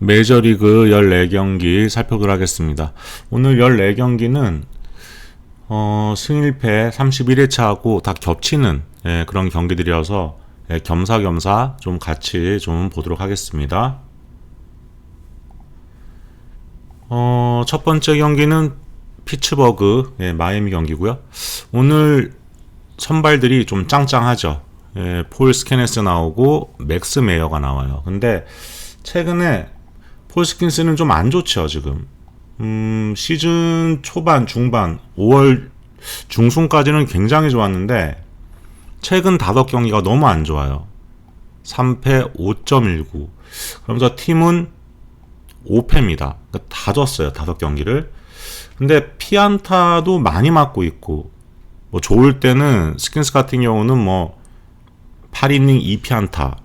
메이저리그 14경기 살펴보도록 하겠습니다. 오늘 14경기는 승1패 31회차하고 다 겹치는 그런 경기들이어서 겸사겸사 좀 같이 좀 보도록 하겠습니다. 첫 번째 경기는 피츠버그 마이애미 경기고요. 오늘 선발들이 좀 짱짱하죠. 폴 스캐네스 나오고 맥스 메이어가 나와요. 근데 최근에 폴 스킨스는 좀 안 좋죠, 지금. 시즌 초반, 중반, 5월 중순까지는 굉장히 좋았는데, 최근 5경기가 너무 안 좋아요. 3패 5.19. 그러면서 팀은 5패입니다. 그러니까 다 졌어요, 5경기를. 근데 피안타도 많이 맞고 있고, 뭐 좋을 때는 스킨스 같은 경우는 8이닝 2피안타,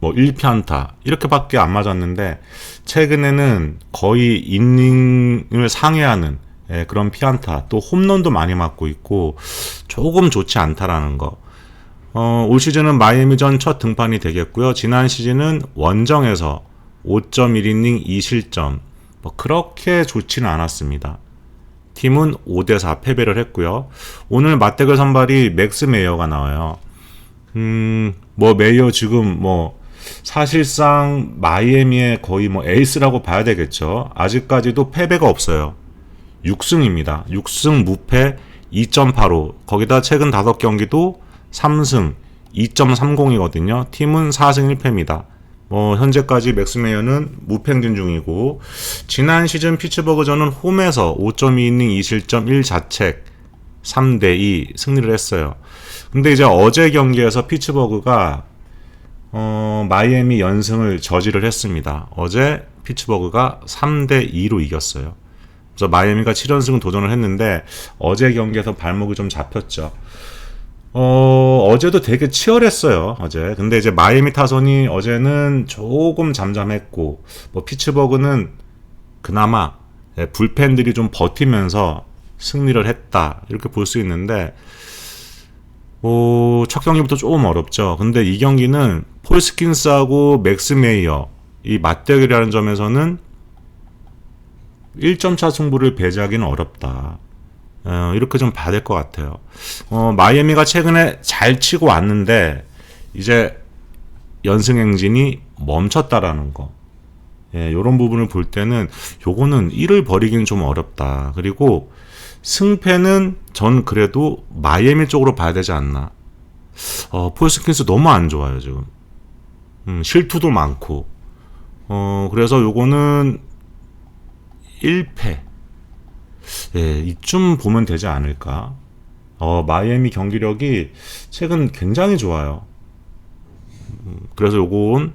1피안타 이렇게밖에 안 맞았는데 최근에는 거의 이닝을 상회하는 그런 피안타, 또 홈런도 많이 맞고 있고 조금 좋지 않다라는 거. 올 시즌은 마이애미전 첫 등판이 되겠고요. 지난 시즌은 원정에서 5.1이닝 2실점 그렇게 좋지는 않았습니다. 팀은 5대4 패배를 했고요. 오늘 맞대결 선발이 맥스 메이어가 나와요. 메이어 지금 사실상 마이애미의 거의 에이스라고 봐야 되겠죠. 아직까지도 패배가 없어요. 6승입니다. 6승 무패 2.85. 거기다 최근 5경기도 3승 2.30이거든요. 팀은 4승 1패입니다. 현재까지 맥스 메이어는 무패행진 중이고, 지난 시즌 피츠버그전은 홈에서 5.2이닝 2실점 1자책 3대2 승리를 했어요. 근데 이제 어제 경기에서 피츠버그가 마이애미 연승을 저지를 했습니다. 어제 피츠버그가 3대2로 이겼어요. 그래서 마이애미가 7연승 도전을 했는데 어제 경기에서 발목이 좀 잡혔죠. 어제도 되게 치열했어요, 어제. 근데 이제 마이애미 타선이 어제는 조금 잠잠했고, 피츠버그는 그나마 불펜들이 좀 버티면서 승리를 했다, 이렇게 볼 수 있는데, 첫 경기부터 조금 어렵죠. 근데 이 경기는 폴 스킨스하고 맥스 메이어, 이 맞대결이라는 점에서는 1점차 승부를 배제하기는 어렵다. 이렇게 좀 봐야 될 것 같아요. 마이애미가 최근에 잘 치고 왔는데 이제 연승 행진이 멈췄다라는 거. 이런 부분을 볼 때는 요거는 1을 버리기는 좀 어렵다. 그리고 승패는 전 그래도 마이애미 쪽으로 봐야 되지 않나. 폴 스킨스 너무 안 좋아요, 지금. 실투도 많고. 그래서 요거는 1패. 이쯤 보면 되지 않을까. 마이애미 경기력이 최근 굉장히 좋아요. 그래서 요건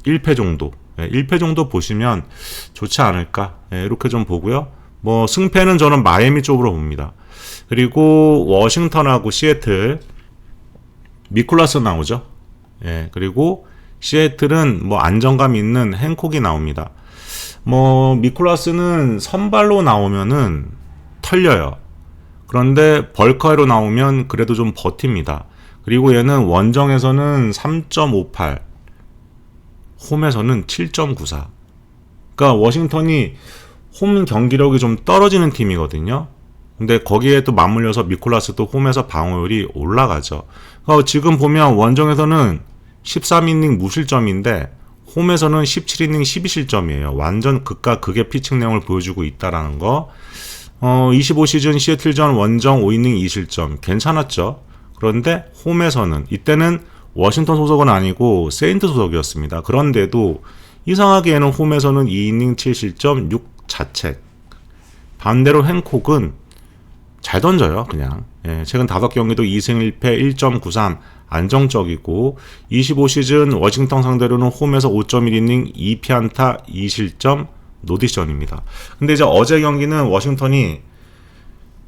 1패 정도. 1패 정도 보시면 좋지 않을까. 이렇게 좀 보고요. 승패는 저는 마이애미 쪽으로 봅니다. 그리고 워싱턴하고 시애틀, 미콜라스 나오죠. 그리고 시애틀은 안정감 있는 행콕이 나옵니다. 미콜라스는 선발로 나오면은 털려요. 그런데 벌커로 나오면 그래도 좀 버팁니다. 그리고 얘는 원정에서는 3.58, 홈에서는 7.94. 그러니까 워싱턴이 홈 경기력이 좀 떨어지는 팀이거든요. 근데 거기에 또 맞물려서 미콜라스도 홈에서 방어율이 올라가죠. 그러니까 지금 보면 원정에서는 13이닝 무실점인데 홈에서는 17이닝 12실점이에요. 완전 극과 극의 피칭 내용을 보여주고 있다라는 거. 25시즌 시애틀전 원정 5이닝 2실점 괜찮았죠. 그런데 홈에서는 이때는 워싱턴 소속은 아니고 세인트 소속이었습니다. 그런데도 이상하게 얘는 홈에서는 2이닝 7실점 6자책. 반대로 행콕은 잘 던져요, 그냥. 최근 5경기도 2승 1패 1.93 안정적이고, 25시즌 워싱턴 상대로는 홈에서 5.1이닝 2피안타 2실점 노디션입니다. 근데 이제 어제 경기는 워싱턴이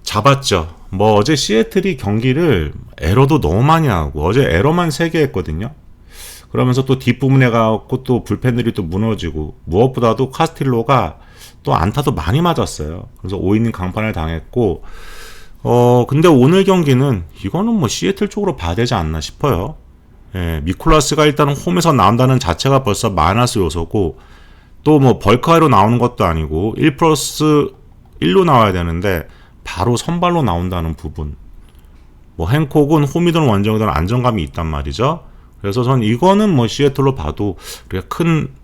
잡았죠. 어제 시애틀이 경기를 에러도 너무 많이 하고, 어제 에러만 3개 했거든요. 그러면서 또 뒷부분에 가고 또 불펜들이 또 무너지고, 무엇보다도 카스틸로가 또 안타도 많이 맞았어요. 그래서 5이닝 강판을 당했고, 근데 오늘 경기는 이거는 시애틀 쪽으로 봐야 되지 않나 싶어요. 미콜라스가 일단 홈에서 나온다는 자체가 벌써 마이너스 요소고, 또 뭐 벌크아이로 나오는 것도 아니고 1 플러스 1로 나와야 되는데 바로 선발로 나온다는 부분. 뭐 행콕은 홈이든 원정이든 안정감이 있단 말이죠. 그래서 전 이거는 뭐 시애틀로 봐도 그렇게 큰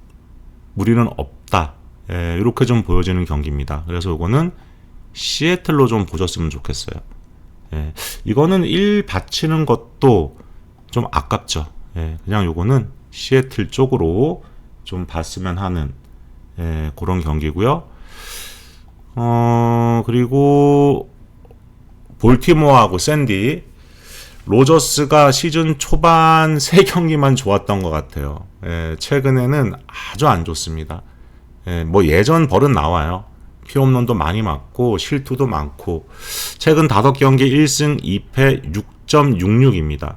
무리는 없다. 예, 이렇게 좀 보여지는 경기입니다. 그래서 이거는 시애틀로 좀 보셨으면 좋겠어요. 예, 이거는 1 받치는 것도 좀 아깝죠. 예, 그냥 요거는 시애틀 쪽으로 좀 봤으면 하는 그런 경기고요. 그리고 볼티모어하고 샌디, 로저스가 시즌 초반 3경기만 좋았던 것 같아요. 최근에는 아주 안 좋습니다. 뭐 예전 버릇 나와요. 피홈런도 많이 맞고 실투도 많고 최근 5경기 1승 2패 6.66입니다.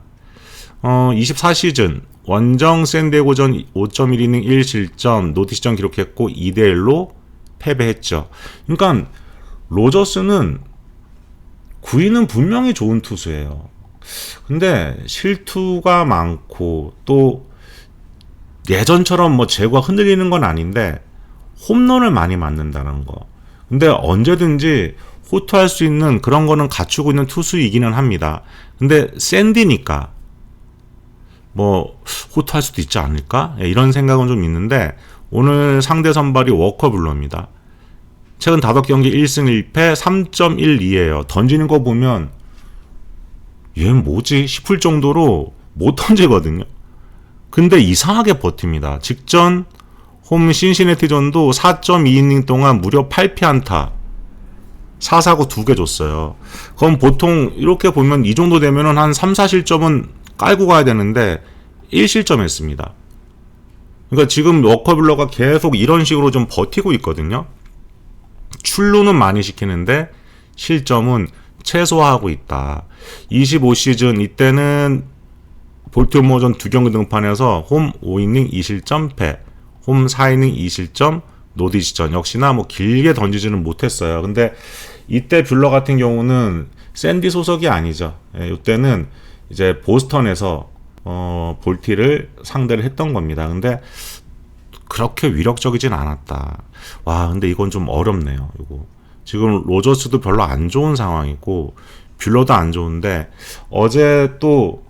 24시즌 원정 샌디에고전 5.1이닝 1실점 노티시전 기록했고 2대1로 패배했죠. 그러니까 로저스는 구위는 분명히 좋은 투수예요. 근데 실투가 많고 또 예전처럼 뭐 제구가 흔들리는 건 아닌데 홈런을 많이 맞는다는 거. 근데 언제든지 호투할 수 있는 그런 거는 갖추고 있는 투수이기는 합니다. 근데 샌디니까 뭐 호투할 수도 있지 않을까? 이런 생각은 좀 있는데 오늘 상대 선발이 워커블러입니다. 최근 5경기 1승 1패 3.12예요. 던지는 거 보면 얘 뭐지 싶을 정도로 못 던지거든요. 근데 이상하게 버팁니다. 직전 홈 신시내티전도 4.2이닝 동안 무려 8피안타 4사구 2개 줬어요. 그럼 보통 이렇게 보면 이 정도 되면 한 3, 4실점은 깔고 가야 되는데 1실점 했습니다. 그러니까 지금 워커블러가 계속 이런 식으로 좀 버티고 있거든요. 출루는 많이 시키는데 실점은 최소화하고 있다. 25시즌 이때는 볼티모어전 2경기 등판해서 홈 5이닝 2실점 패, 홈 4이닝 2실점 노디시전 역시나 뭐 길게 던지지는 못했어요. 근데 이때 뷰러 같은 경우는 샌디 소속이 아니죠. 이때는 이제 보스턴에서 볼티를 상대를 했던 겁니다. 근데 그렇게 위력적이진 않았다. 와, 근데 이건 좀 어렵네요. 이거 지금 로저스도 별로 안 좋은 상황이고 뷰러도 안 좋은데 어제 또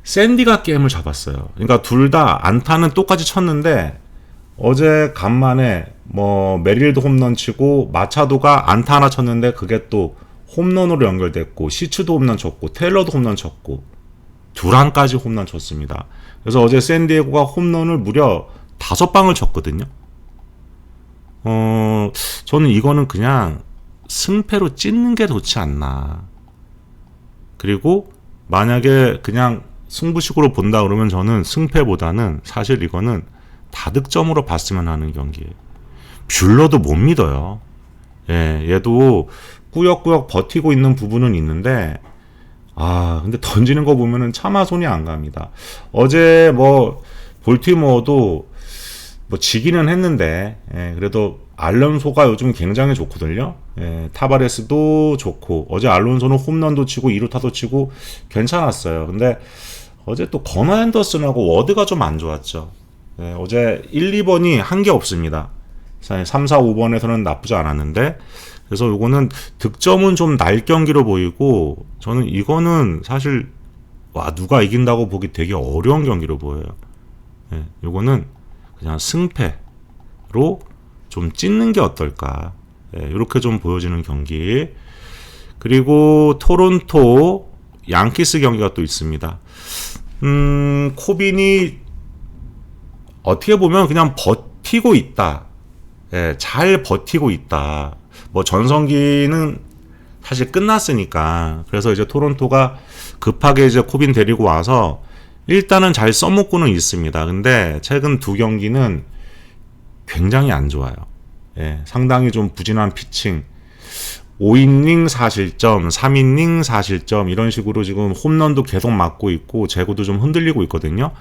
샌디가 게임을 잡았어요. 그러니까 둘 다 안타는 똑같이 쳤는데 어제 간만에 뭐 메릴도 홈런 치고 마차도가 안타 하나 쳤는데 그게 또 홈런으로 연결됐고 시츠도 홈런 쳤고 테일러도 홈런 쳤고 두란까지 홈런 쳤습니다. 그래서 어제 샌디에고가 홈런을 무려 5방을 쳤거든요. 저는 이거는 그냥 승패로 찢는 게 좋지 않나. 그리고 만약에 그냥 승부식으로 본다 그러면 저는 승패보다는 사실 이거는 다득점으로 봤으면 하는 경기예요. 뷰러도 못 믿어요. 예, 얘도 꾸역꾸역 버티고 있는 부분은 있는데 근데 던지는 거 보면은 차마 손이 안 갑니다. 어제 뭐 볼티모어도 뭐 지기는 했는데 그래도 알론소가 요즘 굉장히 좋거든요. 타바레스도 좋고 어제 알론소는 홈런도 치고 2루타도 치고 괜찮았어요. 근데 어제 또 거너 핸더슨하고 워드가 좀 안 좋았죠. 어제 1, 2번이 한 게 없습니다. 3, 4, 5번에서는 나쁘지 않았는데 그래서 요거는 득점은 좀 날 경기로 보이고 저는 이거는 사실 누가 이긴다고 보기 되게 어려운 경기로 보여요. 요거는 그냥 승패로 좀 찢는 게 어떨까. 이렇게 좀 보여지는 경기. 그리고 토론토 양키스 경기가 또 있습니다. 코빈이 어떻게 보면 그냥 버티고 있다. 잘 버티고 있다. 뭐 전성기는 사실 끝났으니까. 그래서 이제 토론토가 급하게 이제 코빈 데리고 와서 일단은 잘 써먹고는 있습니다. 근데 최근 2경기는 굉장히 안 좋아요. 상당히 좀 부진한 피칭. 5이닝 4실점, 3이닝 4실점 이런 식으로 지금 홈런도 계속 맞고 있고 제구도 좀 흔들리고 있거든요.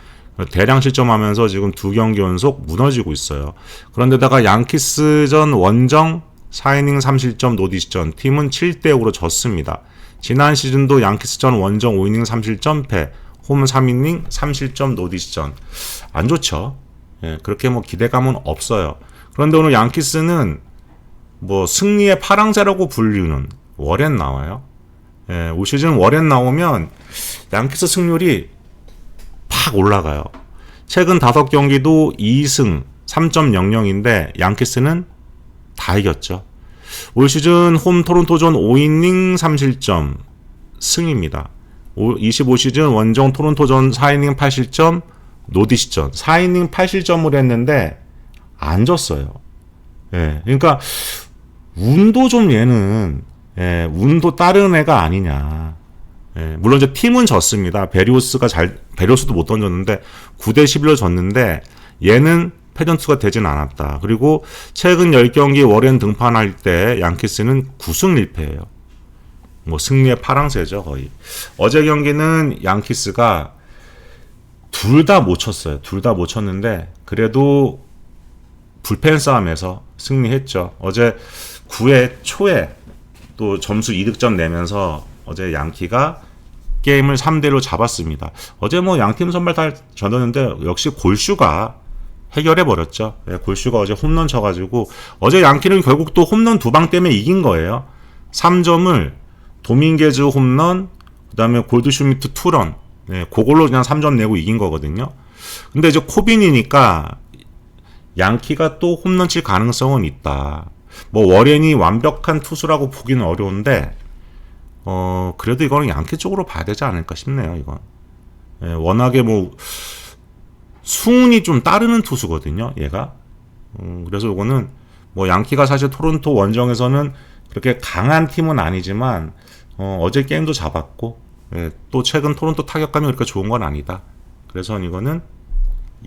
대량 실점하면서 지금 2경기 연속 무너지고 있어요. 그런데다가 양키스전 원정 4이닝 3실점 노디시전 팀은 7대5로 졌습니다. 지난 시즌도 양키스전 원정 5이닝 3실점 패, 홈 3이닝 3실점 노디시전 안 좋죠. 예, 그렇게 뭐 기대감은 없어요. 그런데 오늘 양키스는 뭐 승리의 파랑새라고 불리는 워렌 나와요. 예, 올 시즌 워렌 나오면 양키스 승률이 팍 올라가요. 최근 5경기도 2승 3.00인데 양키스는 다 이겼죠. 올 시즌 홈 토론토전 5이닝 3실점 승입니다. 25시즌 원정 토론토전 4이닝 8실점 노디시전 4이닝 8실점을 했는데 안 졌어요. 예, 그러니까 운도 좀 얘는 운도 다른 애가 아니냐. 예, 물론 이제 팀은 졌습니다. 베리오스도 못 던졌는데 9대 11로 졌는데 얘는 패전투가 되진 않았다. 그리고 최근 10경기 워렌 등판할 때 양키스는 9승 1패예요. 뭐 승리의 파랑새죠, 거의. 어제 경기는 양키스가 둘 다 못 쳤어요. 둘 다 못 쳤는데 그래도 불펜 싸움에서 승리했죠. 어제 9회 초에 또 점수 2득점 내면서 어제 양키가 게임을 3대1로 잡았습니다. 어제 뭐 양팀 선발 다 졌는데 역시 골슈가 해결해버렸죠. 골슈가 어제 홈런 쳐가지고 어제 양키는 결국 또 홈런 2방 때문에 이긴 거예요. 3점을 도밍게즈 홈런, 그 다음에 골드슈미트 투런, 그걸로 그냥 3점 내고 이긴 거거든요. 근데 이제 코빈이니까 양키가 또 홈런 칠 가능성은 있다. 뭐 워렌이 완벽한 투수라고 보기는 어려운데 그래도 이거는 양키 쪽으로 봐야 되지 않을까 싶네요. 이건 워낙에 뭐 수운이 좀 따르는 투수거든요. 얘가 그래서 이거는 뭐 양키가 사실 토론토 원정에서는 그렇게 강한 팀은 아니지만 어제 게임도 잡았고 또 최근 토론토 타격감이 그렇게 좋은 건 아니다. 그래서 이거는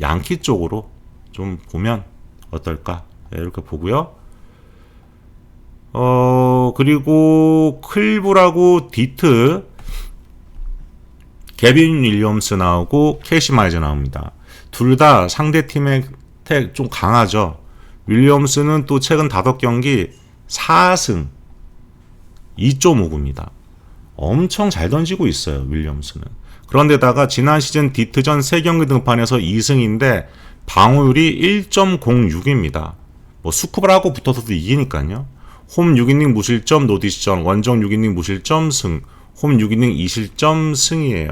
양키 쪽으로 좀 보면 어떨까 이렇게 보고요. 그리고 클브라고 디트 개빈 윌리엄스 나오고 캐시 마이즈 나옵니다. 둘 다 상대 팀에 좀 강하죠. 윌리엄스는 또 최근 5경기 4승 2.59입니다. 엄청 잘 던지고 있어요. 윌리엄스는. 그런데다가 지난 시즌 디트전 3경기 등판에서 2승인데 방어율이 1.06입니다. 뭐 스쿠브라고 붙어서도 이기니까요. 홈 6이닝 무실점 노디시전, 원정 6이닝 무실점 승, 홈 6이닝 2실점 승이에요.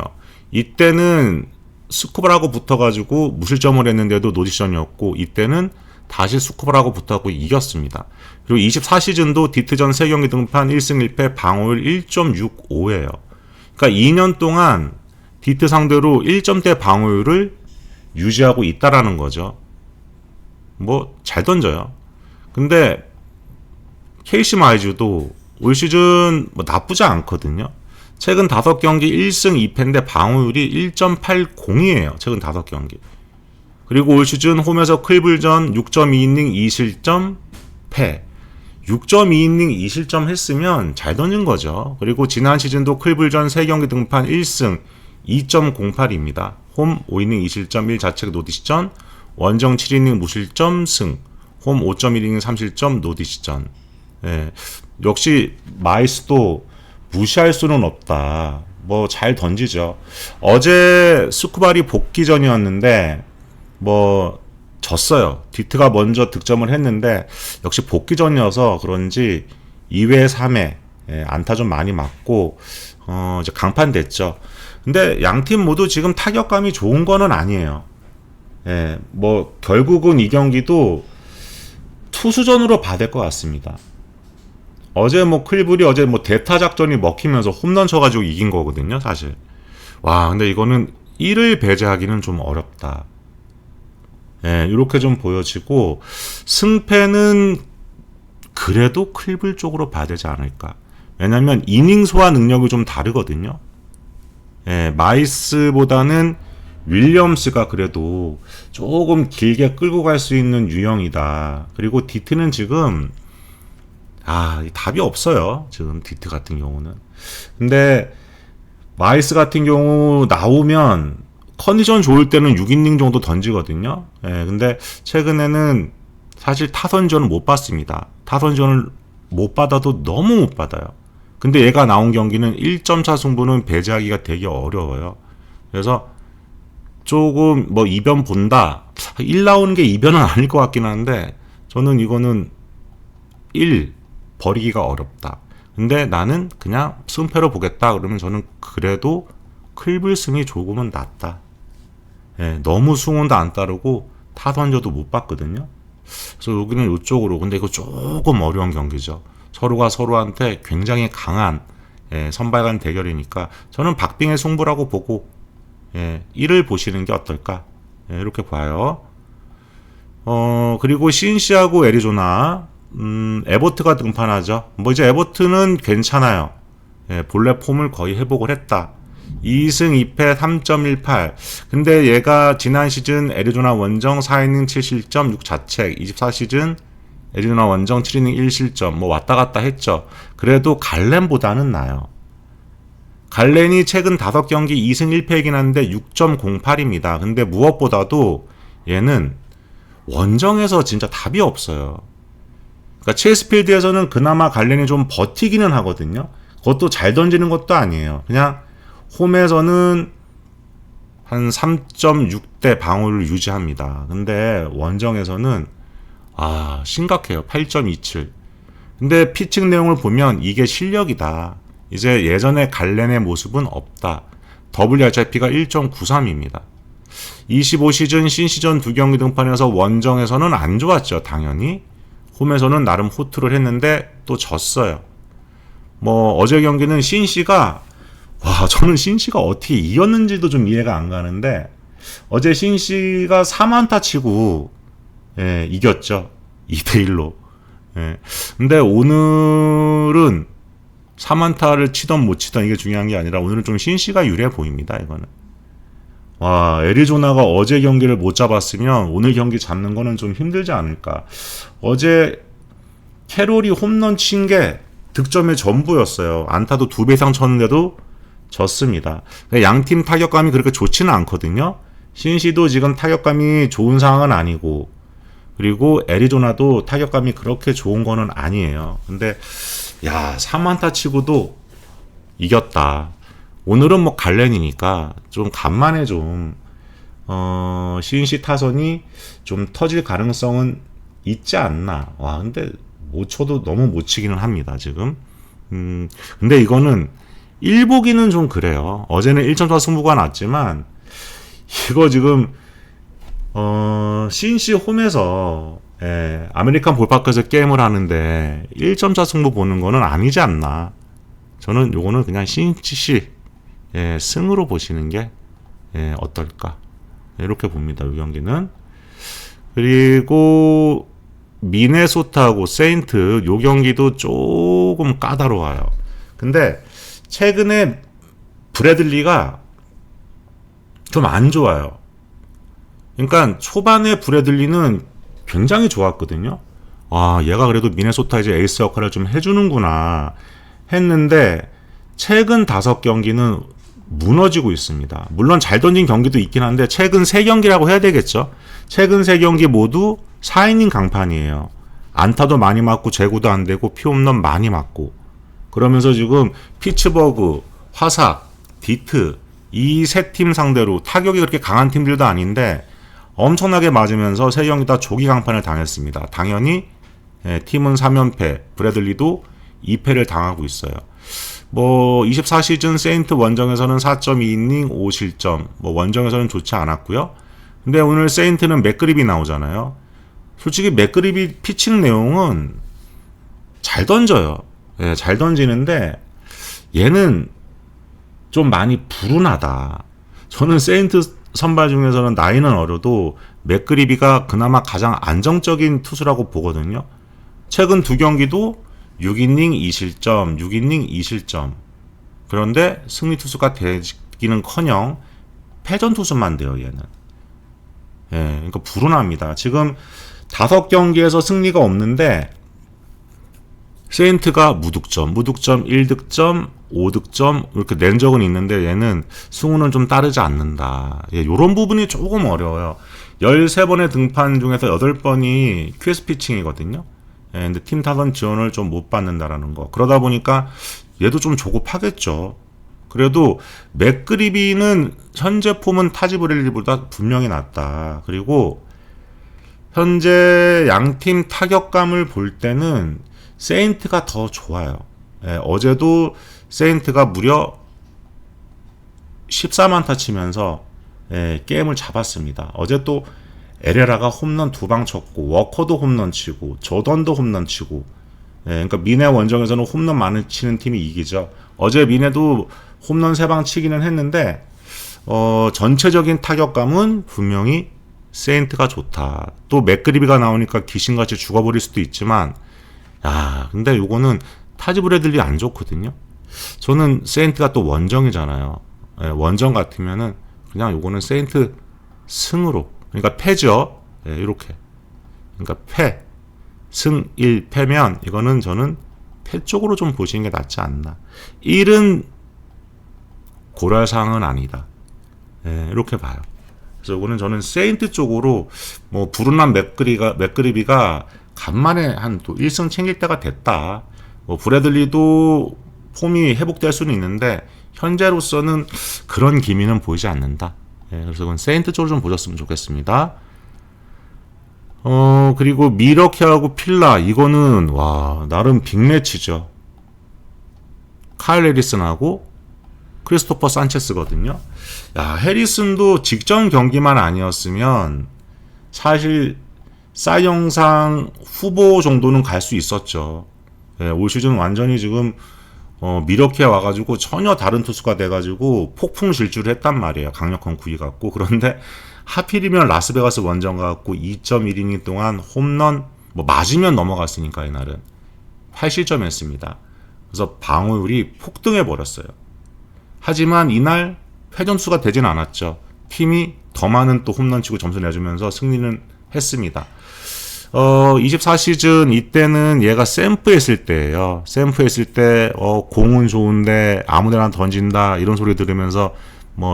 이때는 스쿠브라고 붙어가지고 무실점을 했는데도 노디시전이었고 이때는 다시 스쿠브라고 붙어갖고 이겼습니다. 그리고 24시즌도 디트전 3경기 등판 1승 1패 방어율 1.65예요. 그러니까 2년 동안 디트 상대로 1점대 방어율을 유지하고 있다라는 거죠. 뭐 잘 던져요. 근데 케이시 마이즈도 올 시즌 뭐 나쁘지 않거든요. 최근 5경기 1승 2패인데 방어율이 1.80이에요. 최근 5경기. 그리고 올 시즌 홈에서 클블전 6.2이닝 2실점 패. 6.2이닝 2실점 했으면 잘 던진 거죠. 그리고 지난 시즌도 클블전 3경기 등판 1승 2.08입니다. 홈 5이닝 2실점 1자책 노디시전, 원정 7이닝 무실점 승, 홈 5.1이닝 3실점 노디시전. 역시 마이스도 무시할 수는 없다. 뭐 잘 던지죠. 어제 스쿠발이 복귀전이었는데 뭐 졌어요. 디트가 먼저 득점을 했는데 역시 복귀전이어서 그런지 2회 3회 안타 좀 많이 맞고 이제 강판 됐죠. 근데 양팀 모두 지금 타격감이 좋은 거는 아니에요. 뭐 결국은 이 경기도 투수전으로 봐야 될 것 같습니다. 어제 뭐 클블이 어제 뭐 대타 작전이 먹히면서 홈런 쳐가지고 이긴 거거든요, 사실. 와, 근데 이거는 1을 배제하기는 좀 어렵다. 이렇게 좀 보여지고 승패는 그래도 클블 쪽으로 봐야 되지 않을까. 왜냐면 이닝 소화 능력이 좀 다르거든요. 마이스보다는 윌리엄스가 그래도 조금 길게 끌고 갈 수 있는 유형이다. 그리고 디트는 지금 답이 없어요. 지금 디트 같은 경우는. 근데 마이스 같은 경우 나오면 컨디션 좋을 때는 6이닝 정도 던지거든요. 근데 최근에는 사실 타선전을 못 받습니다. 타선전을 못 받아도 너무 못 받아요. 근데 얘가 나온 경기는 1점차 승부는 배제하기가 되게 어려워요. 그래서 조금 뭐 이변 본다. 1 나오는 게 이변은 아닐 것 같긴 한데 저는 이거는 1 버리기가 어렵다. 근데 나는 그냥 승패로 보겠다. 그러면 저는 그래도 클불승이 조금은 낫다. 예, 너무 승원도 안 따르고 타 던져도 못 봤거든요. 그래서 여기는 이쪽으로. 근데 이거 조금 어려운 경기죠. 서로가 서로한테 굉장히 강한 선발 간 대결이니까 저는 박빙의 승부라고 보고 1을 보시는 게 어떨까 이렇게 봐요. 그리고 신시하고 애리조나 에버트가 등판하죠. 뭐 이제 에버트는 괜찮아요. 본래 폼을 거의 회복을 했다. 2승 2패 3.18. 근데 얘가 지난 시즌 애리조나 원정 4이닝 7실점 6자책, 24시즌 애리조나 원정 7이닝 1실점 뭐 왔다 갔다 했죠. 그래도 갈렌보다는 나아요. 갈렌이 최근 5경기 2승 1패이긴 한데 6.08입니다. 근데 무엇보다도 얘는 원정에서 진짜 답이 없어요. 그러니까 체스필드에서는 그나마 갈렌이 좀 버티기는 하거든요. 그것도 잘 던지는 것도 아니에요. 그냥 홈에서는 한 3.6대 방어를 유지합니다. 근데 원정에서는 심각해요. 8.27. 근데 피칭 내용을 보면 이게 실력이다. 이제 예전에 갈렌의 모습은 없다. WRP가 1.93입니다. 25시즌 신시전 2경기 등판에서 원정에서는 안 좋았죠. 당연히. 홈에서는 나름 호투를 했는데 또 졌어요. 뭐 어제 경기는 신시가 저는 신시가 어떻게 이겼는지도 좀 이해가 안 가는데 어제 신시가 3안타 치고 이겼죠. 2대1로. 근데 오늘은 3안타를 치던 못 치던 이게 중요한 게 아니라 오늘은 좀 신시가 유리해 보입니다. 이거는. 애리조나가 어제 경기를 못 잡았으면 오늘 경기 잡는 거는 좀 힘들지 않을까. 어제 캐롤이 홈런 친 게 득점의 전부였어요. 안타도 2배 이상 쳤는데도 졌습니다. 양팀 타격감이 그렇게 좋지는 않거든요. 신시도 지금 타격감이 좋은 상황은 아니고 그리고 애리조나도 타격감이 그렇게 좋은 거는 아니에요. 근데 3안타 치고도 이겼다. 오늘은 뭐 갈렌이니까 좀 간만에 좀 신시 타선이 좀 터질 가능성은 있지 않나. 근데 못 쳐도 너무 못 치기는 합니다. 지금. 근데 이거는 1보기는 좀 그래요. 어제는 1점차 승부가 났지만 이거 지금 신시 홈에서 아메리칸 볼파크에서 게임을 하는데 1점차 승부 보는 거는 아니지 않나. 저는 요거는 그냥 신시 승으로 보시는 게 어떨까 이렇게 봅니다. 이 경기는. 그리고 미네소타하고 세인트 요 경기도 조금 까다로워요. 근데 최근에 브래들리가 좀 안 좋아요. 그러니까 초반에 브래들리는 굉장히 좋았거든요. 얘가 그래도 미네소타 이제 에이스 역할을 좀 해주는구나 했는데 최근 5경기는 무너지고 있습니다. 물론 잘 던진 경기도 있긴 한데 최근 3경기라고 해야 되겠죠. 최근 3경기 모두 4이닝 강판이에요. 안타도 많이 맞고 제구도 안 되고 피홈런 많이 맞고 그러면서 지금 피츠버그, 화삭, 디트 이 세 팀 상대로 타격이 그렇게 강한 팀들도 아닌데 엄청나게 맞으면서 3경기 다 조기 강판을 당했습니다. 당연히 팀은 3연패, 브래들리도 2패를 당하고 있어요. 뭐 24시즌 세인트 원정에서는 4.2이닝 5실점 뭐 원정에서는 좋지 않았고요. 근데 오늘 세인트는 맥그립이 나오잖아요. 솔직히 맥그립이 피칭 내용은 잘 던져요. 잘 던지는데 얘는 좀 많이 불운하다. 저는 세인트 선발 중에서는 나이는 어려도 맥그리비가 그나마 가장 안정적인 투수라고 보거든요. 최근 2경기도 6이닝 2실점, 6이닝 2실점. 그런데 승리 투수가 되기는커녕 패전 투수만 돼요, 얘는. 그러니까 불운합니다. 지금 5경기에서 승리가 없는데 세인트가 무득점 1득점, 5득점 이렇게 낸 적은 있는데 얘는 승우는 좀 따르지 않는다. 이런 부분이 조금 어려워요. 13번의 등판 중에서 8번이 QS 피칭이거든요. 근데 팀 타선 지원을 좀 못 받는다라는 거. 그러다 보니까 얘도 좀 조급하겠죠. 그래도 맥그리비는 현재 폼은 타지 브렐리보다 분명히 낫다. 그리고 현재 양팀 타격감을 볼 때는 세인트가 더 좋아요. 어제도 세인트가 무려 14만타 치면서 게임을 잡았습니다. 어제 또 에레라가 홈런 2방 쳤고 워커도 홈런 치고 조던도 홈런 치고 그러니까 미네 원정에서는 홈런 많이 치는 팀이 이기죠. 어제 미네도 홈런 3방 치기는 했는데 전체적인 타격감은 분명히 세인트가 좋다. 또 맥그리비가 나오니까 귀신같이 죽어버릴 수도 있지만 근데 요거는 타지 브래들리 안 좋거든요. 저는 세인트가 또 원정이잖아요. 원정 같으면은 그냥 요거는 세인트 승으로, 그러니까 패죠. 이렇게. 그러니까 패. 승 1 패면 이거는 저는 패 쪽으로 좀 보시는 게 낫지 않나. 1은 고려할 사항은 아니다. 이렇게 봐요. 그래서 이거는 저는 세인트 쪽으로 뭐 불운난 맥그리비가 간만에 한 또 1승 챙길 때가 됐다. 뭐 브래들리도 폼이 회복될 수는 있는데 현재로서는 그런 기미는 보이지 않는다. 그래서 그건 세인트 쪽으로 좀 보셨으면 좋겠습니다. 그리고 미러키하고 필라, 이거는 나름 빅매치죠. 카일 해리슨하고 크리스토퍼 산체스거든요. 해리슨도 직전 경기만 아니었으면 사실 사 영상 후보 정도는 갈 수 있었죠. 올 시즌 완전히 지금 미러키에 와가지고 전혀 다른 투수가 돼가지고 폭풍 질주를 했단 말이에요. 강력한 구위 갖고. 그런데 하필이면 라스베가스 원정 갖고 2.1이닝 동안 홈런 맞으면 넘어갔으니까 이날은 8실점 했습니다. 그래서 방어율이 폭등해 버렸어요. 하지만 이날 회전수가 되진 않았죠. 팀이 더 많은 또 홈런 치고 점수 내주면서 승리는 했습니다. 24시즌 이때는 얘가 샘프 했을 때예요. 샘프 했을 때 공은 좋은데 아무데나 던진다 이런 소리 들으면서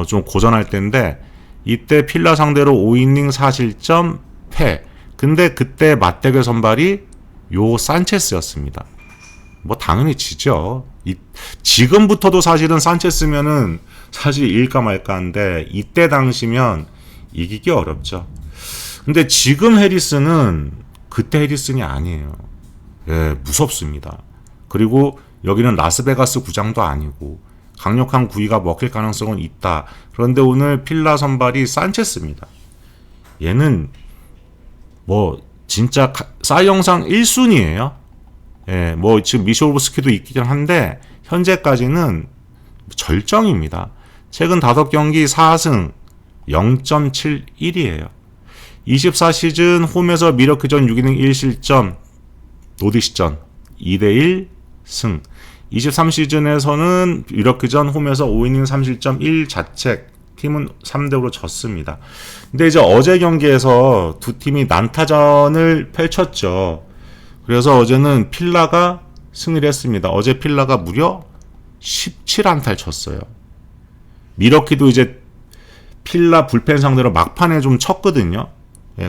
좀 고전할 때인데, 이때 필라 상대로 5이닝 4실점 패. 근데 그때 맞대결 선발이 요 산체스였습니다. 당연히 지죠. 지금부터도 사실은 산체스면은 사실 이길까 말까인데 이때 당시면 이기기 어렵죠. 근데 지금 해리슨은 그때 해리슨이 아니에요. 무섭습니다. 그리고 여기는 라스베가스 구장도 아니고 강력한 구위가 먹힐 가능성은 있다. 그런데 오늘 필라 선발이 산체스입니다. 얘는 진짜 사 영상 1순위예요. 지금 미쇼르스키도 있긴 한데 현재까지는 절정입니다. 최근 5경기 4승 0.71이에요. 24시즌 홈에서 미러키전 6이닝 1실점 노디시전 2대1 승. 23시즌에서는 미러키전 홈에서 5이닝 3실점 1자책. 팀은 3대5로 졌습니다. 근데 이제 어제 경기에서 두 팀이 난타전을 펼쳤죠. 그래서 어제는 필라가 승리를 했습니다. 어제 필라가 무려 17안타를 쳤어요. 미러키도 이제 필라 불펜 상대로 막판에 좀 쳤거든요.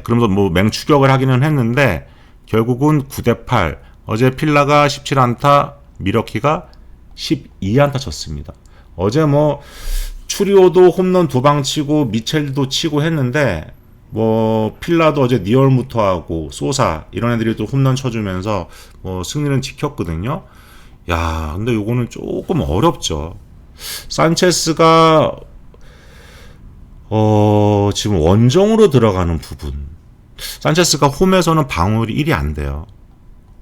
그러면서 맹추격을 하기는 했는데 결국은 9대8. 어제 필라가 17안타, 미러키가 12안타 쳤습니다. 어제 추리오도 홈런 2방 치고 미첼도 치고 했는데 필라도 어제 니얼무터하고 소사 이런 애들이 또 홈런 쳐주면서 승리는 지켰거든요. 근데 요거는 조금 어렵죠. 산체스가 지금 원정으로 들어가는 부분. 산체스가 홈에서는 방어율이 1이 안 돼요.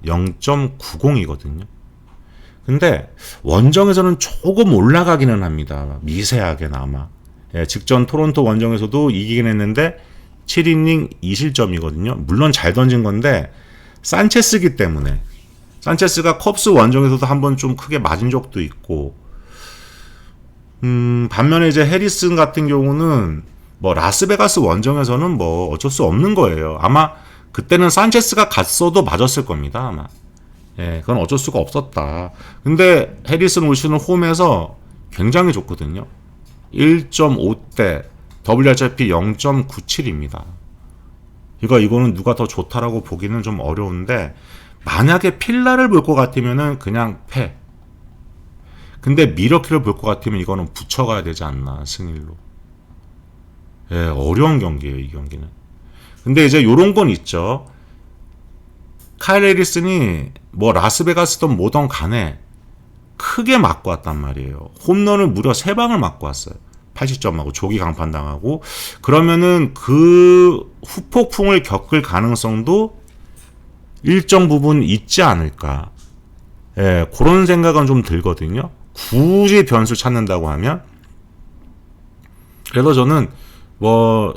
0.90이거든요. 근데 원정에서는 조금 올라가기는 합니다. 미세하게나마. 직전 토론토 원정에서도 이기긴 했는데 7이닝 2실점이거든요. 물론 잘 던진 건데 산체스기 때문에. 산체스가 컵스 원정에서도 한번 좀 크게 맞은 적도 있고, 반면에 이제 해리슨 같은 경우는 라스베가스 원정에서는 어쩔 수 없는 거예요. 아마 그때는 산체스가 갔어도 맞았을 겁니다. 아마. 그건 어쩔 수가 없었다. 근데 해리슨 올 시즌 홈에서 굉장히 좋거든요. 1.5대, WRP 0.97입니다. 이거는 누가 더 좋다라고 보기는 좀 어려운데, 만약에 필라를 볼 것 같으면은 그냥 패. 근데 미러키를 볼 것 같으면 이거는 붙여가야 되지 않나, 승일로. 예, 어려운 경기예요, 이 경기는. 근데 이제 요런 건 있죠. 카일 해리슨이 뭐 라스베가스든 뭐든 간에 크게 맞고 왔단 말이에요. 홈런을 무려 3방을 맞고 왔어요. 80점하고 조기 강판 당하고. 그러면은 그 후폭풍을 겪을 가능성도 일정 부분 있지 않을까. 예, 그런 생각은 좀 들거든요. 굳이 변수 찾는다고 하면. 그래서 저는 뭐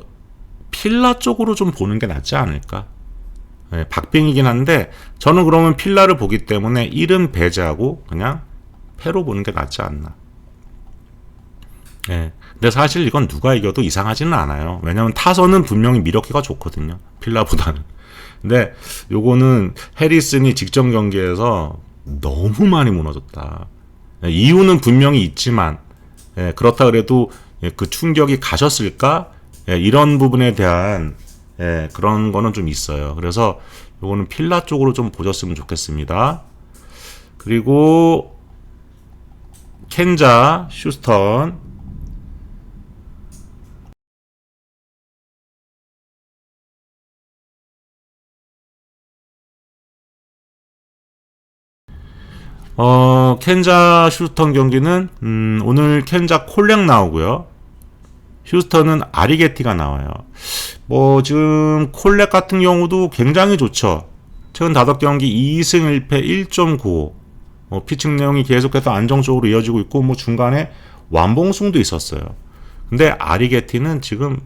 필라 쪽으로 좀 보는 게 낫지 않을까. 예, 박빙이긴 한데 저는 그러면 필라를 보기 때문에 1은 배제하고 그냥 패로 보는 게 낫지 않나. 예. 근데 사실 이건 누가 이겨도 이상하지는 않아요. 왜냐면 타선은 분명히 미러키가 좋거든요. 필라보다는. 근데 요거는 해리슨이 직전 경기에서 너무 많이 무너졌다. 예, 이유는 분명히 있지만 예, 그렇다 그래도 예, 그 충격이 가셨을까? 예, 이런 부분에 대한 예, 그런 거는 좀 있어요. 그래서 요거는 필라 쪽으로 좀 보셨으면 좋겠습니다. 그리고 켄자, 휴스턴. 켄자 휴스턴 경기는 오늘 켄자 콜렉 나오고요. 휴스턴은 아리게티가 나와요. 뭐 지금 콜렉 같은 경우도 굉장히 좋죠. 최근 5경기 2승 1패 1.95. 피칭 내용이 계속해서 안정적으로 이어지고 있고 뭐 중간에 완봉승도 있었어요. 근데 아리게티는 지금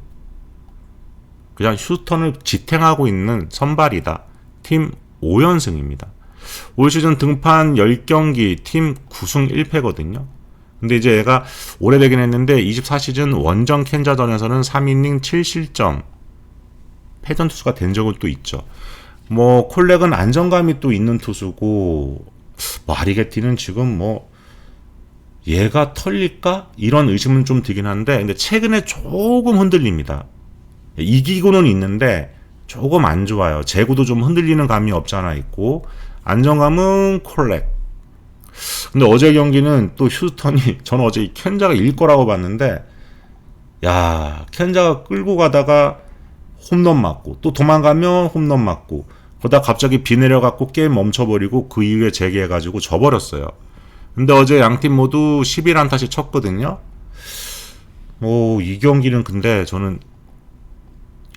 그냥 휴스턴을 지탱하고 있는 선발이다. 팀 5연승입니다. 올 시즌 등판 10경기 팀 9승 1패거든요. 근데 이제 얘가 오래되긴 했는데 24시즌 원정 켄자전에서는 3이닝 7실점 패전 투수가 된 적은 또 있죠. 뭐 콜렉은 안정감이 또 있는 투수고 뭐 아리게티는 지금 뭐 얘가 털릴까? 이런 의심은 좀 들긴 한데 근데 최근에 조금 흔들립니다. 이기고는 있는데 조금 안 좋아요. 제구도 좀 흔들리는 감이 없잖아 있고 안정감은 콜렉. 근데 어제 경기는 또 휴스턴이 저는 어제 켄자가 이길 거라고 봤는데 야 켄자가 끌고 가다가 홈런 맞고 또 도망가면 홈런 맞고 그러다 갑자기 비 내려갖고 게임 멈춰버리고 그 이후에 재개해가지고 져버렸어요. 근데 어제 양팀 모두 11안타씩 쳤거든요. 뭐 이 경기는 근데 저는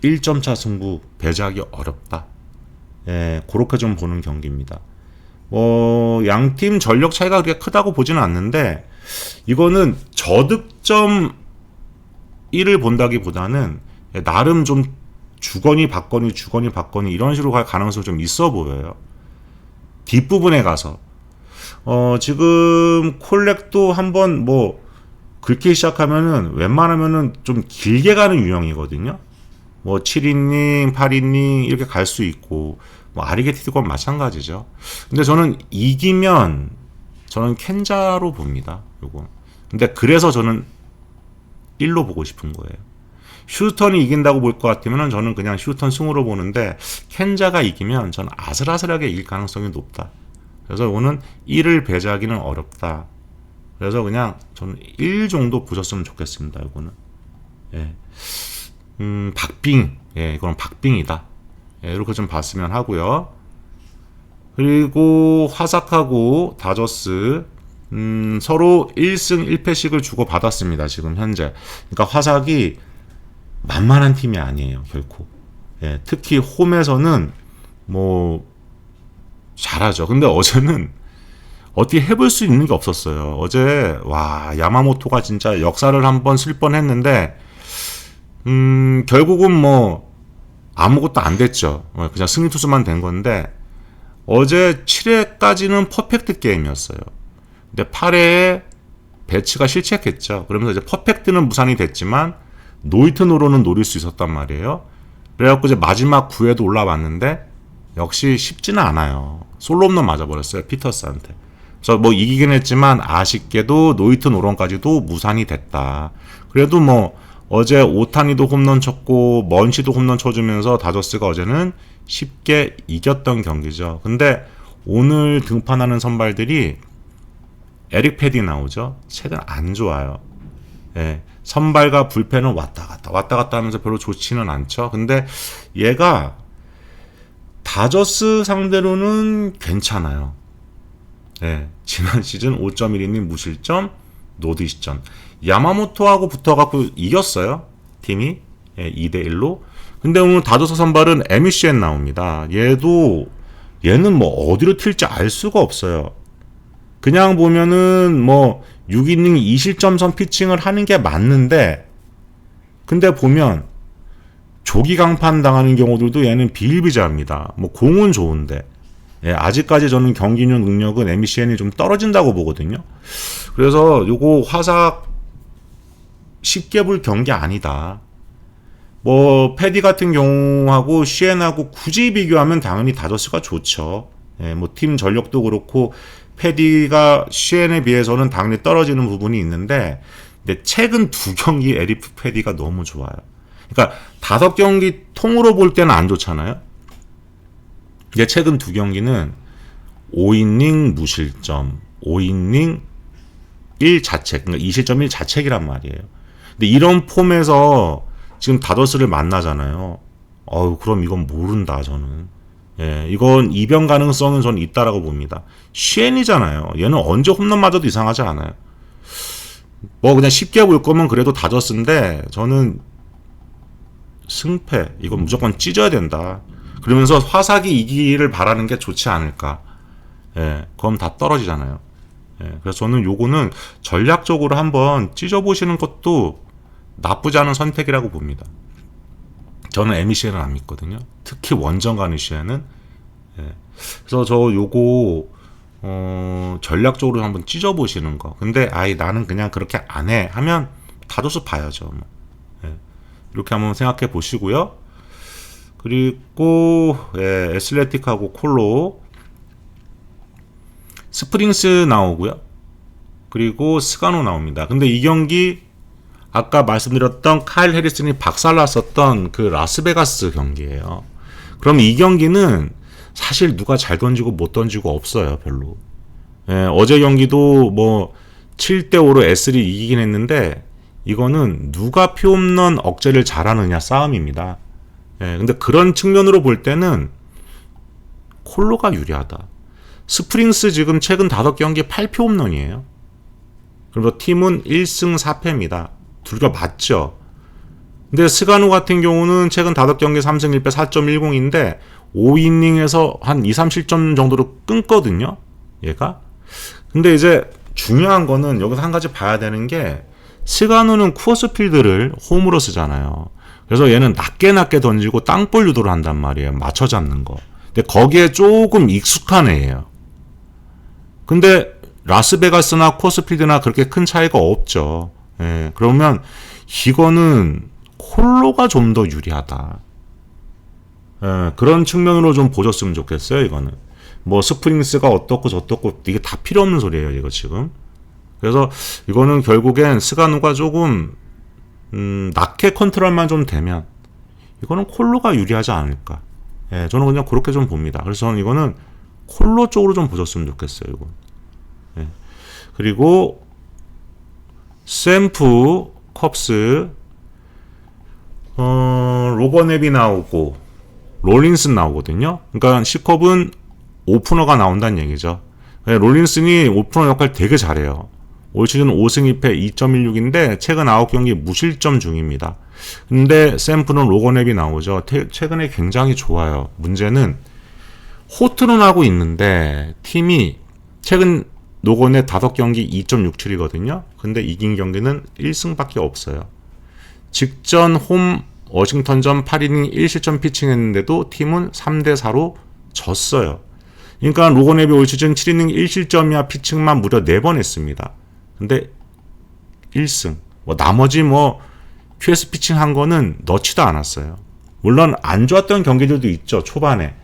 1점차 승부 배제하기 어렵다. 예, 그렇게 좀 보는 경기입니다. 양팀 전력 차이가 그렇게 크다고 보지는 않는데 이거는 저득점 1을 본다기보다는 나름 좀 주거니 받거니 이런 식으로 갈 가능성이 좀 있어 보여요. 뒷부분에 가서 지금 콜렉도 한번 뭐 긁기 시작하면은 웬만하면은 좀 길게 가는 유형이거든요. 뭐 7이닝, 8이닝 이렇게 갈 수 있고 뭐 아리게티도 마찬가지죠. 근데 저는 이기면 저는 켄자로 봅니다. 요거. 근데 그래서 저는 1로 보고 싶은 거예요. 휴스턴이 이긴다고 볼 것 같으면 저는 그냥 휴스턴 승으로 보는데 켄자가 이기면 저는 아슬아슬하게 이길 가능성이 높다. 그래서 이거는 1을 배제하기는 어렵다. 그래서 그냥 저는 1 정도 보셨으면 좋겠습니다. 이거는. 예. 박빙. 예, 이건 박빙이다. 예, 이렇게 좀 봤으면 하고요. 그리고 화삭하고 다저스 서로 1승 1패씩을 주고 받았습니다. 지금 현재. 그러니까 화삭이 만만한 팀이 아니에요. 결코. 예, 특히 홈에서는 뭐 잘하죠. 근데 어제는 어떻게 해볼 수 있는 게 없었어요. 어제 와 야마모토가 진짜 역사를 한번 쓸 뻔했는데 결국은 뭐 아무것도 안 됐죠. 그냥 승리 투수만 된 건데 어제 7회까지는 퍼펙트 게임이었어요. 근데 8회에 배치가 실책했죠. 그러면서 이제 퍼펙트는 무산이 됐지만 노히트 노로는 노릴 수 있었단 말이에요. 그래갖고 이제 마지막 9회도 올라왔는데 역시 쉽지는 않아요. 솔로 홈런 맞아버렸어요. 피터스한테. 그래서 뭐 이기긴 했지만 아쉽게도 노히트 노런까지도 무산이 됐다. 그래도 뭐 어제 오타니도 홈런 쳤고 먼시도 홈런 쳐주면서 다저스가 어제는 쉽게 이겼던 경기죠. 근데 오늘 등판하는 선발들이 에릭 패디 나오죠. 최근 안 좋아요. 예, 선발과 불펜은 왔다 갔다 하면서 별로 좋지는 않죠. 근데 얘가 다저스 상대로는 괜찮아요. 예, 지난 시즌 5.1이닝 무실점, 노디시전. 야마모토하고 붙어갖고 이겼어요. 팀이. 예, 2대1로. 근데 오늘 다저스 선발은 에미시엔 나옵니다. 얘는 뭐 어디로 튈지 알 수가 없어요. 그냥 보면은 뭐 6이닝 2실점 선 피칭을 하는 게 맞는데, 근데 보면 조기 강판 당하는 경우들도 얘는 비일비재합니다. 뭐 공은 좋은데, 예, 아직까지 저는 경기력 능력은 MCN이 좀 떨어진다고 보거든요. 그래서 요거 화삭 쉽게 볼 경기 아니다. 뭐 패디 같은 경우하고 시엔하고 굳이 비교하면 당연히 다저스가 좋죠. 예, 뭐 팀 전력도 그렇고 패디가 시엔에 비해서는 당연히 떨어지는 부분이 있는데, 근데 최근 2경기 에리프 패디가 너무 좋아요. 그러니까 5경기 통으로 볼 때는 안 좋잖아요. 이제 최근 2경기는 5이닝 무실점, 5이닝 1자책, 그러니까 2실점 1자책이란 말이에요. 근데 이런 폼에서 지금 다저스를 만나잖아요. 그럼 이건 모른다, 저는. 예, 이건 이변 가능성은 저는 있다라고 봅니다. 쉔이잖아요. 얘는 언제 홈런 맞아도 이상하지 않아요. 뭐 그냥 쉽게 볼 거면 그래도 다저스인데, 저는 승패 이건 무조건 찢어야 된다. 그러면서 화삭이 이기기를 바라는 게 좋지 않을까. 예, 그럼 다 떨어지잖아요. 예, 그래서 저는 요거는 전략적으로 한번 찢어보시는 것도 나쁘지 않은 선택이라고 봅니다. 저는 에미시에는 안 믿거든요. 특히 원정 가는 시에는. 예, 그래서 저 요거 전략적으로 한번 찢어보시는 거. 근데 나는 그냥 그렇게 안 해 하면 다저스 봐야죠. 뭐. 예, 이렇게 한번 생각해 보시고요. 그리고 예, 애슬레틱하고 콜로, 스프링스 나오고요. 그리고 스가노 나옵니다. 근데 이 경기 아까 말씀드렸던 카일 해리슨이 박살났었던 그 라스베가스 경기예요. 그럼 이 경기는 사실 누가 잘 던지고 못 던지고 없어요, 별로. 예, 어제 경기도 뭐 7대5로 S3 이기긴 했는데, 이거는 누가 피홈런 억제를 잘하느냐 싸움입니다. 예, 근데 그런 측면으로 볼 때는 콜로가 유리하다. 스프링스 지금 최근 5경기 8표 홈런이에요. 그리고 팀은 1승 4패입니다. 둘 다 맞죠. 근데 스가노 같은 경우는 최근 5경기 3승 1패 4.10인데 5이닝에서 한 2, 3실점 정도로 끊거든요. 얘가. 근데 이제 중요한 거는 여기서 한 가지 봐야 되는 게, 스가노는 쿠어스 필드를 홈으로 쓰잖아요. 그래서 얘는 낮게 던지고 땅볼 유도를 한단 말이에요. 맞춰 잡는 거. 근데 거기에 조금 익숙한 애예요. 근데 라스베가스나 쿠어스필드나 그렇게 큰 차이가 없죠. 예, 그러면 이거는 콜로가 좀 더 유리하다. 예, 그런 측면으로 좀 보셨으면 좋겠어요. 이거는 뭐 스프링스가 어떻고 저떻고 이게 다 필요 없는 소리예요, 이거 지금. 그래서 이거는 결국엔 스가누가 조금 낮게 컨트롤만 좀 되면 이거는 콜로가 유리하지 않을까. 예, 저는 그냥 그렇게 좀 봅니다. 그래서 저는 이거는 콜로 쪽으로 좀 보셨으면 좋겠어요, 이거. 예. 그리고 샘프 컵스, 로버넵이 나오고 롤린슨 나오거든요. 그러니까 C컵은 오프너가 나온다는 얘기죠. 예, 롤린슨이 오프너 역할 되게 잘해요. 올 시즌 5승 2패 2.16인데 최근 9경기 무실점 중입니다. 근데 샘프는 로거넵이 나오죠. 최근에 굉장히 좋아요. 문제는 호트론하고 있는데 팀이 최근 로거넵 5경기 2.67이거든요. 근데 이긴 경기는 1승밖에 없어요. 직전 홈 워싱턴전 8이닝 1실점 피칭했는데도 팀은 3대4로 졌어요. 그러니까 로거넵이 올 시즌 7이닝 1실점이야 피칭만 무려 4번 했습니다. 근데 1승. 나머지 QS 피칭 한 거는 넣지도 않았어요. 물론 안 좋았던 경기들도 있죠, 초반에.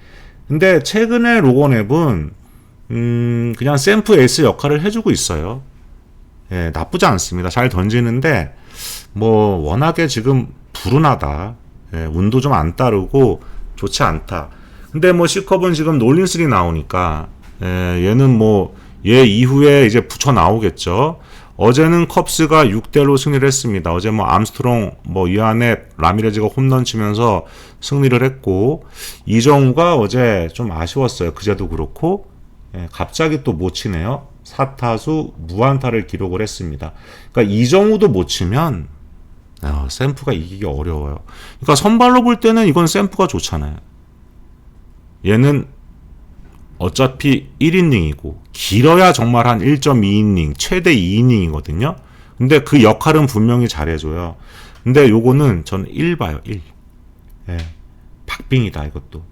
근데 최근에 로거넵은 그냥 샘프 에이스 역할을 해주고 있어요. 예, 나쁘지 않습니다. 잘 던지는데 워낙에 지금 불운하다. 예, 운도 좀 안 따르고 좋지 않다. 근데 C컵은 지금 롤린슨이 나오니까 얘는 얘 이후에 이제 붙여 나오겠죠. 어제는 컵스가 6대1로 승리를 했습니다. 어제 뭐 암스트롱, 뭐 이안에 라미레즈가 홈런 치면서 승리를 했고, 이정우가 어제 좀 아쉬웠어요. 그제도 그렇고, 예, 갑자기 또 못 치네요. 4타수 무안타를 기록을 했습니다. 그러니까 이정우도 못 치면 샘프가 이기기 어려워요. 그러니까 선발로 볼 때는 이건 샘프가 좋잖아요. 얘는 어차피 1이닝이고 길어야 정말 한 1.2이닝, 최대 2이닝이거든요. 근데 그 역할은 분명히 잘해줘요. 근데 요거는 저는 1 봐요. 1. 예, 박빙이다 이것도.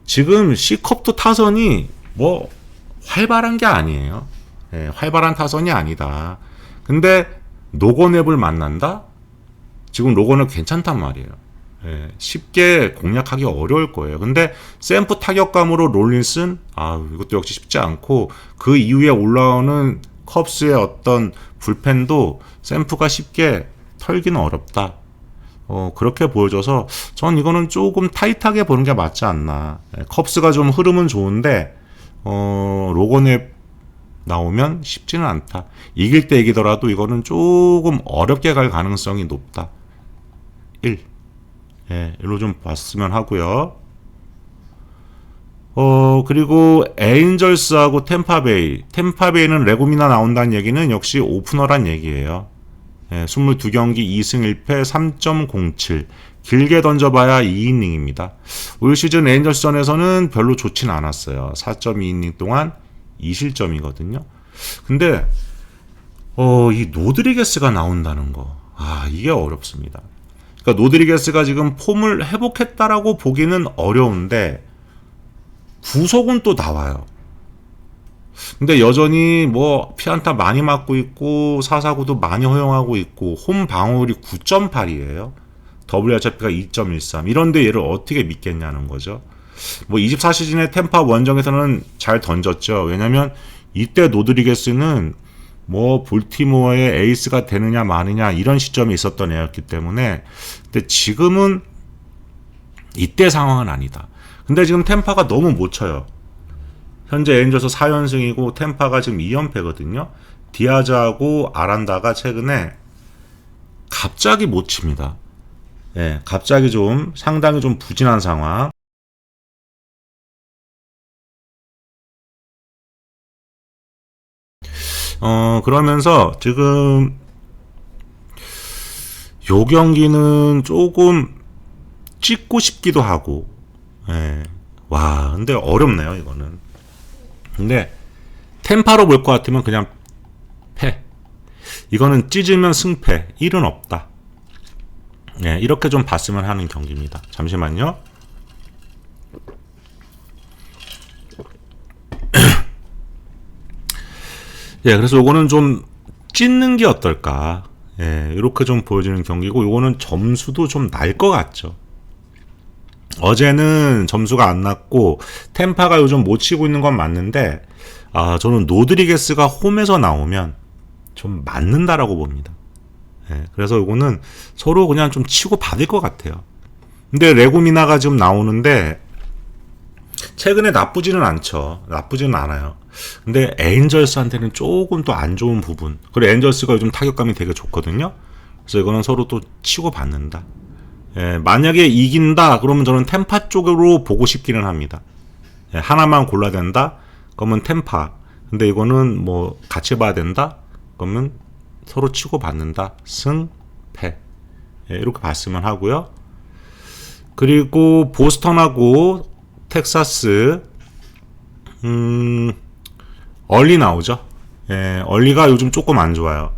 지금 C컵도 타선이 뭐 활발한 게 아니에요. 예, 활발한 타선이 아니다. 근데 노건앱을 만난다? 지금 로건은 괜찮단 말이에요. 예, 쉽게 공략하기 어려울 거예요. 근데 샘프 타격감으로 롤린슨, 이것도 역시 쉽지 않고, 그 이후에 올라오는 컵스의 어떤 불펜도 샘프가 쉽게 털기는 어렵다. 그렇게 보여줘서 전 이거는 조금 타이트하게 보는 게 맞지 않나. 예, 컵스가 좀 흐름은 좋은데 로건에 나오면 쉽지는 않다. 이길 때 이기더라도 이거는 조금 어렵게 갈 가능성이 높다. 1. 예, 일로 좀 봤으면 하고요. 그리고 에인절스하고 템파베이. 템파베이는 레고미나 나온다는 얘기는 역시 오프너란 얘기예요. 예, 22경기 2승 1패 3.07. 길게 던져봐야 2이닝입니다. 올 시즌 에인절스전에서는 별로 좋진 않았어요. 4.2이닝 동안 2실점이거든요. 근데 이 노드리게스가 나온다는 거. 이게 어렵습니다. 그러니까 노드리게스가 지금 폼을 회복했다라고 보기는 어려운데 구속은 또 나와요. 근데 여전히 뭐 피안타 많이 맞고 있고 사사구도 많이 허용하고 있고 홈 방어율이 9.8이에요. WHIP가 2.13. 이런데 얘를 어떻게 믿겠냐는 거죠. 뭐 24시즌에 템파 원정에서는 잘 던졌죠. 왜냐면 이때 노드리게스는 뭐 볼티모어의 에이스가 되느냐 마느냐 이런 시점이 있었던 애였기 때문에. 근데 지금은 이때 상황은 아니다. 근데 지금 템파가 너무 못 쳐요. 현재 에인저스 4연승이고 템파가 지금 2연패거든요. 디아즈하고 아란다가 최근에 갑자기 못 칩니다. 예, 갑자기 좀 상당히 좀 부진한 상황. 그러면서 지금 요 경기는 조금 찍고 싶기도 하고, 예. 와, 근데 어렵네요, 이거는. 근데 템파로 볼 것 같으면 그냥 패. 이거는 찢으면 승패. 1은 없다. 예, 이렇게 좀 봤으면 하는 경기입니다. 잠시만요. 예, 그래서 요거는 좀 찢는 게 어떨까. 예, 이렇게 좀 보여지는 경기고, 요거는 점수도 좀 날 것 같죠. 어제는 점수가 안 났고, 템파가 요즘 못 치고 있는 건 맞는데, 저는 노드리게스가 홈에서 나오면 좀 맞는다라고 봅니다. 예, 그래서 요거는 서로 그냥 좀 치고 받을 것 같아요. 근데 레고미나가 지금 나오는데, 최근에 나쁘지는 않죠. 나쁘지는 않아요. 근데 에인절스한테는 조금 또 안 좋은 부분. 그리고 에인절스가 요즘 타격감이 되게 좋거든요. 그래서 이거는 서로 또 치고 받는다. 예, 만약에 이긴다 그러면 저는 템파 쪽으로 보고 싶기는 합니다. 예, 하나만 골라야 된다 그러면 템파. 근데 이거는 뭐 같이 봐야 된다 그러면 서로 치고 받는다. 승패. 예, 이렇게 봤으면 하고요. 그리고 보스턴하고 텍사스 얼리 나오죠. 예, 얼리가 요즘 조금 안 좋아요.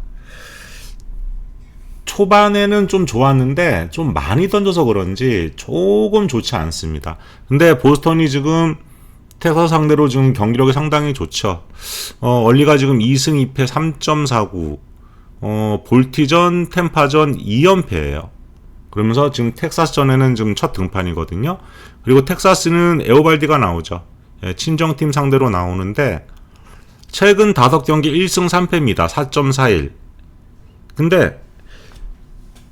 초반에는 좀 좋았는데 좀 많이 던져서 그런지 조금 좋지 않습니다. 근데 보스턴이 지금 텍사스 상대로 지금 경기력이 상당히 좋죠. 얼리가 지금 2승 2패 3.49, 볼티전, 템파전 2연패예요. 그러면서 지금 텍사스전에는 지금 첫 등판이거든요. 그리고 텍사스는 에오발디가 나오죠. 예, 친정팀 상대로 나오는데 최근 5경기 1승 3패입니다. 4.41. 근데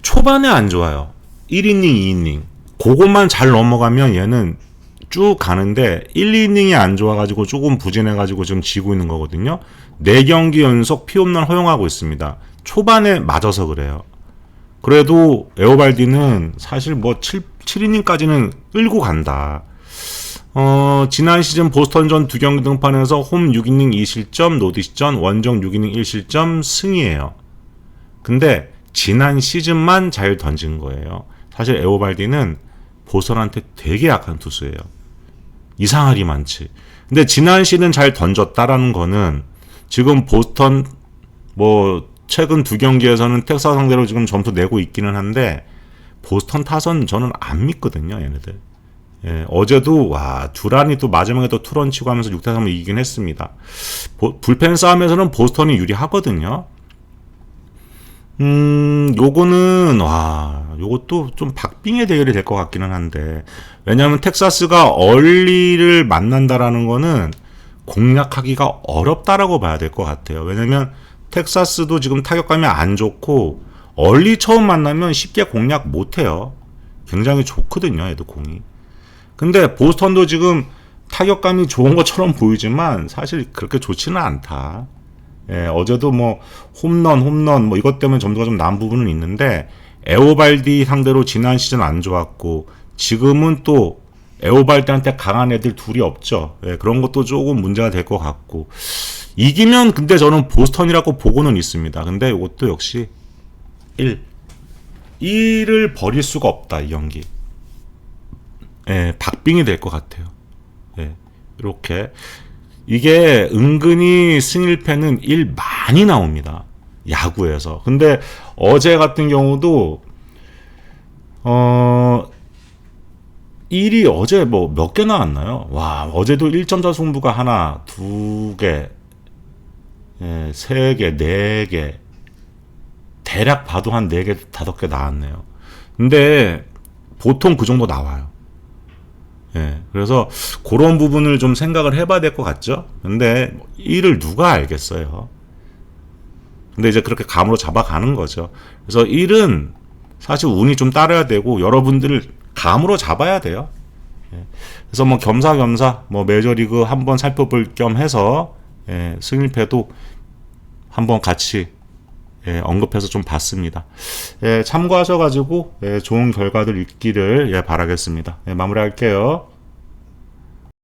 초반에 안 좋아요. 1이닝, 2이닝. 그것만 잘 넘어가면 얘는 쭉 가는데 1, 2이닝이 안 좋아가지고 조금 부진해가지고 지금 지고 있는 거거든요. 4경기 연속 피홈런 허용하고 있습니다. 초반에 맞아서 그래요. 그래도 에오발디는 사실 뭐 7이닝까지는 끌고 간다. 지난 시즌 보스턴전 2경기 등판에서 홈 6이닝 2실점, 노디시전, 원정 6이닝 1실점 승이에요. 근데 지난 시즌만 잘 던진 거예요. 사실 에오발디는 보스턴한테 되게 약한 투수예요. 이상하리 많지. 근데 지난 시즌 잘 던졌다라는 거는 지금 보스턴 뭐 최근 2경기에서는 텍사스 상대로 지금 점수 내고 있기는 한데 보스턴 타선 저는 안 믿거든요, 얘네들. 예, 어제도 두란이 또 마지막에 또 투런 치고 하면서 6대3을 이기긴 했습니다. 불펜 싸움에서는 보스턴이 유리하거든요. 요거는 요것도 좀 박빙의 대결이 될 것 같기는 한데, 왜냐하면 텍사스가 얼리를 만난다라는 거는 공략하기가 어렵다라고 봐야 될 것 같아요. 왜냐면 텍사스도 지금 타격감이 안 좋고 얼리 처음 만나면 쉽게 공략 못해요. 굉장히 좋거든요, 얘도 공이. 근데 보스턴도 지금 타격감이 좋은 것처럼 보이지만 사실 그렇게 좋지는 않다. 예, 어제도 뭐 홈런 뭐 이것 때문에 점수가 좀 난 부분은 있는데, 에오발디 상대로 지난 시즌 안 좋았고 지금은 또 에오발디한테 강한 애들 둘이 없죠. 예, 그런 것도 조금 문제가 될 것 같고, 이기면 근데 저는 보스턴이라고 보고는 있습니다. 근데 이것도 역시 1을 버릴 수가 없다, 이 경기. 예, 박빙이 될 것 같아요. 예, 이렇게. 이게 은근히 승일패는 1 많이 나옵니다, 야구에서. 근데 어제 같은 경우도 1이 어제 뭐 몇 개 나왔나요? 어제도 1점차 승부가 하나, 2개, 3개, 4개, 대략 봐도 한 4개, 5개 나왔네요. 근데 보통 그 정도 나와요. 예, 그래서 그런 부분을 좀 생각을 해봐야 될 것 같죠? 근데 1을 누가 알겠어요? 근데 이제 그렇게 감으로 잡아가는 거죠. 그래서 1은 사실 운이 좀 따라야 되고 여러분들 감으로 잡아야 돼요. 예, 그래서 뭐 겸사겸사 뭐 메이저리그 한번 살펴볼 겸 해서 승일패도 한번 같이 언급해서 좀 봤습니다. 참고하셔가지고 좋은 결과들 있기를 바라겠습니다. 마무리할게요.